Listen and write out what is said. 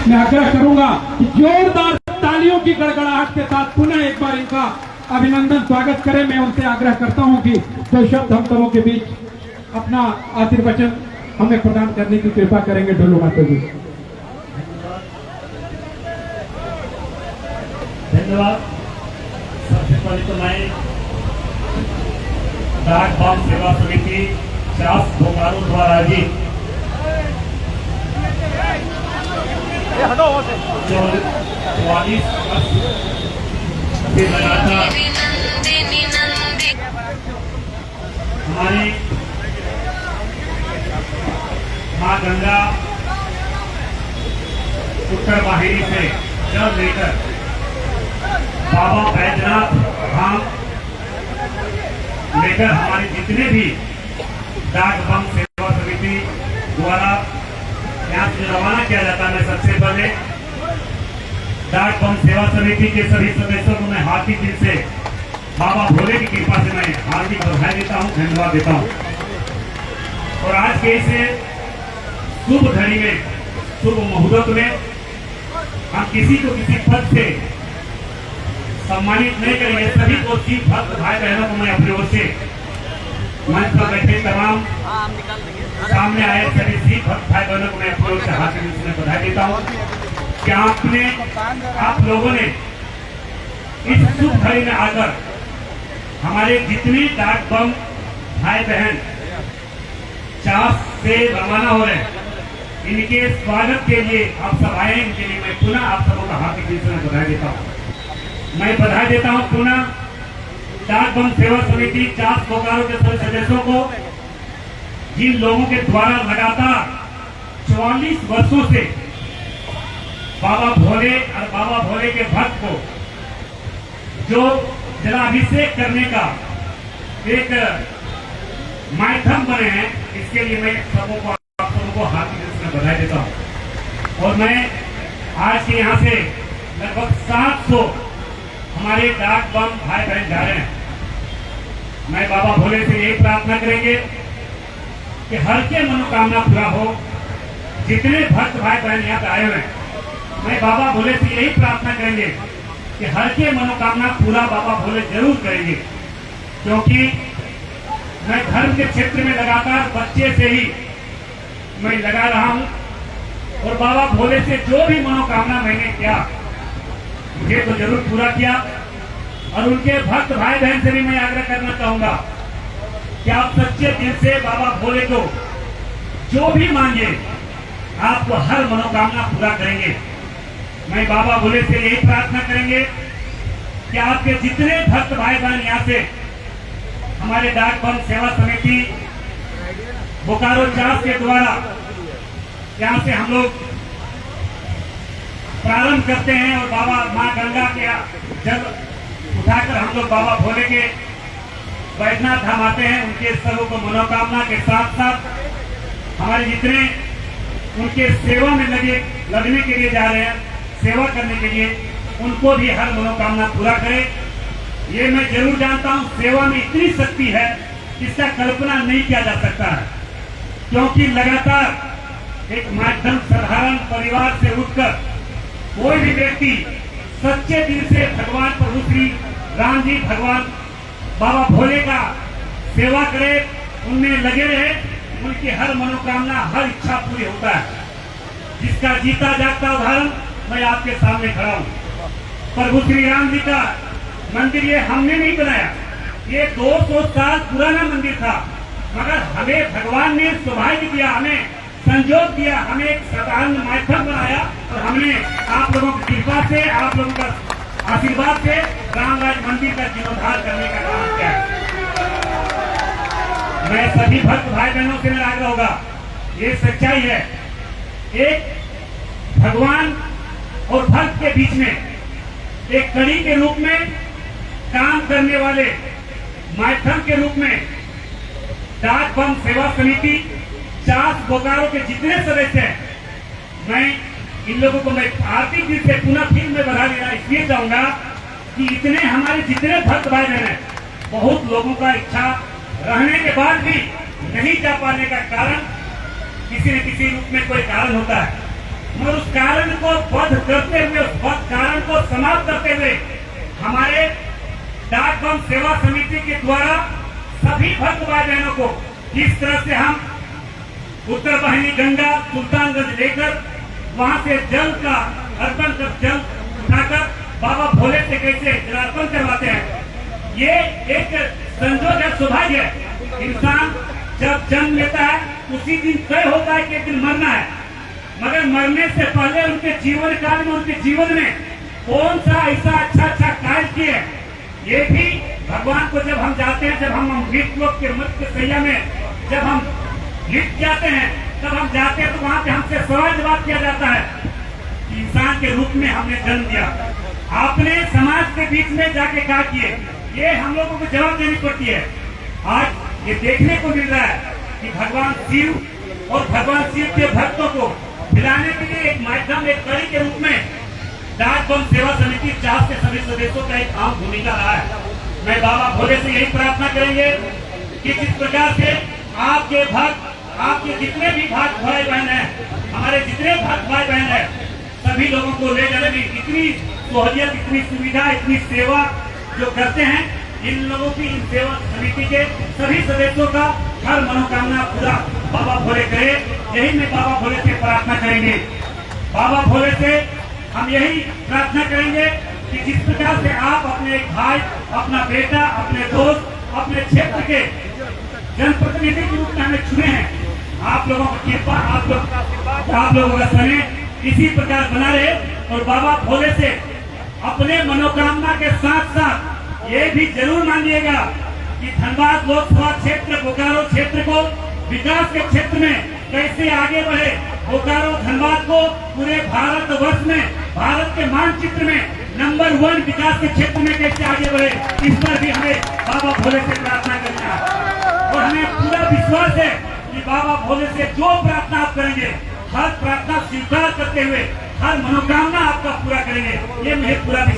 मैं आग्रह करूंगा कि जोरदार तालियों की गड़गड़ाहट के साथ पुनः एक बार इनका अभिनंदन स्वागत करें। मैं उनसे आग्रह करता हूं कि दो शब्द हम सबों के बीच अपना आशीर्वचन हमें प्रदान करने की कृपा करेंगे। ढोलू माता जी। धन्यवाद। सबसे पहले तो मैं डाक बम सेवा समिति चास बोकारो द्वारा आयोजित 44 वर्ष से लगातार हमारी मां गंगा उत्तर वाहिनी से जल लेकर बाबा बैजनाथ धाम लेकर हमारे जितने भी डाक बम सेवा समिति द्वारा यहाँ से रवाना किया जाता है, मैं सबसे पहले डाक बम सेवा समिति के सभी सदस्यों को मैं हार्दिक दिल से बाबा भोले की कृपा से मैं हार्दिक बधाई देता हूँ, धन्यवाद देता हूँ। और आज के इस शुभ घड़ी में, शुभ मुहूर्त में हम किसी को किसी पद से सम्मानित नहीं करेंगे। सभी को शिव भक्त भाई बहनों को मैं अपनी ओर से मंच पर बैठे तमाम सामने आए सभी शिव भक्त भाई बहनों को मैं अपनी ओर से हार्दिक में बधाई देता हूँ कि आप लोगों ने इस शुभ घड़ी में आकर हमारे जितने डाक बम भाई बहन चास से रवाना हो रहे हैं, इनके स्वागत के लिए आप सब आए, इनके लिए मैं पुनः आप सबों का हार्दिक दिल से बधाई देता हूँ। मैं बधाई देता हूं पुनः डाक बम सेवा समिति चास बोकारो के सभी सदस्यों को, जिन लोगों के द्वारा लगातार 44 वर्षों से बाबा भोले और बाबा भोले के भक्त को जो जलाभिषेक करने का एक माध्यम बने हैं, इसके लिए मैं आप सबों को हार्दिक दिल से बधाई देता हूं। और मैं आज के यहाँ से लगभग 700 हमारे डाक बम भाई बहन जा रहे हैं। मैं बाबा भोले से यही प्रार्थना करेंगे कि हर के मनोकामना पूरा हो। जितने भक्त भाई बहन यहाँ पे आए हुए हैं, मैं बाबा भोले से यही प्रार्थना करेंगे कि हर के मनोकामना पूरा बाबा भोले जरूर करेंगे, क्योंकि मैं धर्म के क्षेत्र में लगातार बच्चे से ही मैं लगा रहा हूं और बाबा भोले से जो भी मनोकामना मैंने किया मुझे तो जरूर पूरा किया। और उनके भक्त भाई बहन से भी मैं आग्रह करना चाहूंगा कि आप सच्चे दिल से बाबा भोले को जो भी मांगे आपको हर मनोकामना पूरा करेंगे। मैं बाबा भोले से यही प्रार्थना करेंगे कि आपके जितने भक्त भाई बहन यहाँ से हमारे डाक बम सेवा समिति बोकारो चास के द्वारा यहाँ से हम लोग प्रारंभ करते हैं और बाबा मां गंगा के जल उठाकर हम लोग बाबा भोले के बैजनाथ धाम आते हैं। उनके सबों को मनोकामना के साथ साथ हमारे जितने उनके सेवा में लगने के लिए जा रहे हैं, सेवा करने के लिए, उनको भी हर मनोकामना पूरा करे। ये मैं जरूर जानता हूँ सेवा में इतनी शक्ति है जिसका कल्पना नहीं किया जा सकता है, क्योंकि लगातार एक माध्यम साधारण परिवार से उठकर कोई भी व्यक्ति सच्चे दिल से भगवान प्रभु श्री राम जी भगवान बाबा भोले का सेवा करे, उनमें लगे रहे, उनकी हर मनोकामना हर इच्छा पूरी होता है। जिसका जीता जागता उदाहरण मैं आपके सामने खड़ा हूँ। प्रभु श्री राम जी का मंदिर ये हमने नहीं बनाया, ये 200 साल पुराना मंदिर था, मगर हमें भगवान ने सौभाग्य दिया, हमें संजोग दिया, हमें एक साधारण माध्यम बनाया और हमने आप लोगों की कृपा से, आप लोगों का आशीर्वाद से रामराज मंदिर का जीर्णोद्धार करने का काम किया है। मैं सभी भक्त भाई बहनों से मेरा आग्रह होगा, ये सच्चाई है, एक भगवान और भक्त के बीच में एक कड़ी के रूप में काम करने वाले माध्यम के रूप में डाक बम सेवा समिति चास बोकारो के जितने सदस्य हैं, मैं इन लोगों को मैं आर्थिक रूप से पुनः फिर में बधाई देना इसलिए चाहूंगा कि इतने हमारे जितने भक्त भाई बहन हैं, बहुत लोगों का इच्छा रहने के बाद भी नहीं जा पाने का कारण किसी न किसी रूप में कोई कारण होता है। मगर उस कारण को वध करते हुए, उस वध कारण को समाप्त करते हुए हमारे डाक बम सेवा समिति के द्वारा सभी भक्त भाई बहनों को जिस तरह से हम उत्तर वाहिनी गंगा सुल्तानगंज लेकर वहां से जल का अर्पण कर, जल उठाकर बाबा भोले से कैसे जलार्पण करवाते हैं, ये एक संजोग है, सौभाग्य है। इंसान जब जन्म लेता है उसी दिन तय होता है कि एक दिन मरना है, मगर मरने से पहले उनके जीवन काल में, उनके जीवन में कौन सा ऐसा अच्छा कार्य किए, ये भी भगवान को जब हम जाते हैं, जब हम मृत्यु लोक के मृत्यु सैया में जब हम लिट जाते हैं, तब हम जाते हैं तो वहां पे हमसे सवाल जवाब किया जाता है कि इंसान के रूप में हमने जन्म दिया, आपने समाज के बीच में जाके क्या किए, ये हम लोगों को जवाब देनी पड़ती है। आज ये देखने को मिल रहा है कि भगवान शिव और भगवान शिव के भक्तों को मिलाने के लिए एक माध्यम, एक कड़ी के रूप में डाक बम सेवा समिति चार के सभी सदस्यों का एक अहम भूमिका रहा है। मैं बाबा भोले से यही प्रार्थना करेंगे कि जिस प्रकार से आपके भक्त, आपके जितने भी भक्त भाई बहन हैं, हमारे जितने भक्त भाई बहन हैं, सभी लोगों को ले जाने में इतनी सहूलियत, इतनी सुविधा, इतनी सेवा जो करते हैं, इन लोगों की, इन सेवा समिति के सभी सदस्यों का हर मनोकामना पूरा बाबा भोले करे, यही मैं बाबा भोले से प्रार्थना करेंगे। बाबा भोले से हम यही प्रार्थना करेंगे कि जिस प्रकार से आप अपने एक भाई, अपना बेटा, अपने दोस्त, अपने क्षेत्र के जनप्रतिनिधि के रूप में हमें चुने हैं, आप लोगों की कृपा, आप लोगों का स्नेह इसी प्रकार बना रहे, और बाबा भोले से अपने मनोकामना के साथ साथ ये भी जरूर मानिएगा कि धनबाद लोकसभा क्षेत्र, बोकारो क्षेत्र को विकास के क्षेत्र में कैसे आगे बढ़े, बोकारो धनबाद को पूरे भारतवर्ष में, भारत के मानचित्र में नंबर 1 विकास के क्षेत्र में कैसे आगे बढ़े, इस पर भी हमें बाबा भोले से प्रार्थना करना है। और हमें पूरा विश्वास है कि बाबा भोले से जो प्रार्थना आप करेंगे, हर प्रार्थना स्वीकार करते हुए हर मनोकामना आपका पूरा करेंगे, ये मुझे पूरा विश्वास